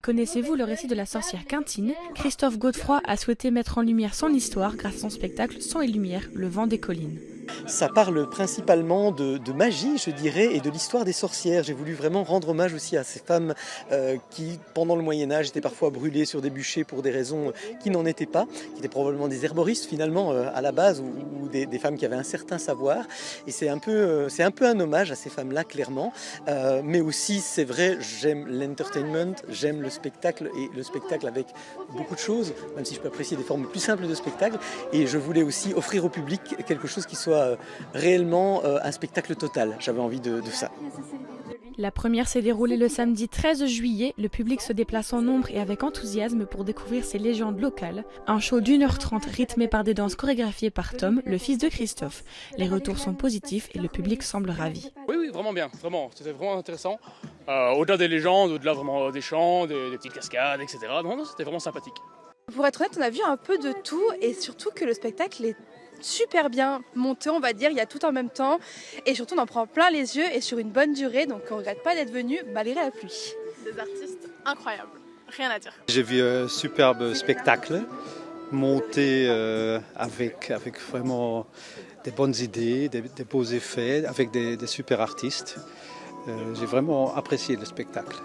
Connaissez-vous le récit de la sorcière Quintine? Christophe Godefroy a souhaité mettre en lumière son histoire grâce à son spectacle Son et Lumière, Le Vent des Collines. Ça parle principalement de magie, je dirais, et de l'histoire des sorcières. J'ai voulu vraiment rendre hommage aussi à ces femmes qui, pendant le Moyen-Âge, étaient parfois brûlées sur des bûchers pour des raisons qui n'en étaient pas, qui étaient probablement des herboristes finalement à la base, ou des femmes qui avaient un certain savoir. Et c'est un peu un hommage à ces femmes-là, clairement. Mais aussi, c'est vrai, j'aime l'entertainment, j'aime le spectacle, et le spectacle avec beaucoup de choses, même si je peux apprécier des formes plus simples de spectacle. Et je voulais aussi offrir au public quelque chose qui soit réellement un spectacle total. J'avais envie de ça. La première s'est déroulée le samedi 13 juillet. Le public se déplace en nombre et avec enthousiasme pour découvrir ces légendes locales. Un show d'1h30 rythmé par des danses chorégraphiées par Tom, le fils de Christophe. Les retours sont positifs et le public semble ravi. Oui, vraiment bien. Vraiment, c'était vraiment intéressant. Au-delà des légendes, au-delà vraiment des chants, des petites cascades, etc. Non, c'était vraiment sympathique. Pour être honnête, on a vu un peu de tout et surtout que le spectacle est super bien monté, on va dire, il y a tout en même temps et surtout on en prend plein les yeux et sur une bonne durée, donc on ne regrette pas d'être venu malgré la pluie. Des artistes incroyables, rien à dire. J'ai vu un superbe spectacle monté avec vraiment des bonnes idées, des beaux effets, avec des super artistes. J'ai vraiment apprécié le spectacle.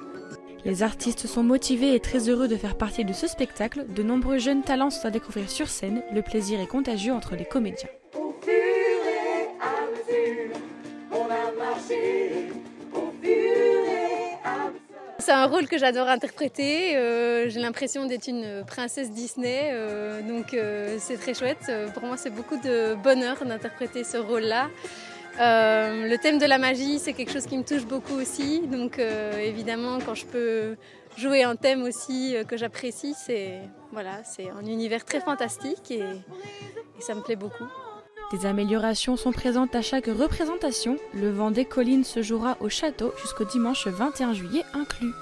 Les artistes sont motivés et très heureux de faire partie de ce spectacle. De nombreux jeunes talents sont à découvrir sur scène. Le plaisir est contagieux entre les comédiens. Au fur et à mesure, on a marché. Au fur et à mesure. C'est un rôle que j'adore interpréter. J'ai l'impression d'être une princesse Disney, donc c'est très chouette. Pour moi, c'est beaucoup de bonheur d'interpréter ce rôle-là. Le thème de la magie, c'est quelque chose qui me touche beaucoup aussi, donc évidemment quand je peux jouer un thème aussi que j'apprécie, c'est un univers très fantastique et ça me plaît beaucoup. Des améliorations sont présentes à chaque représentation. Le Vent des Collines se jouera au château jusqu'au dimanche 21 juillet inclus.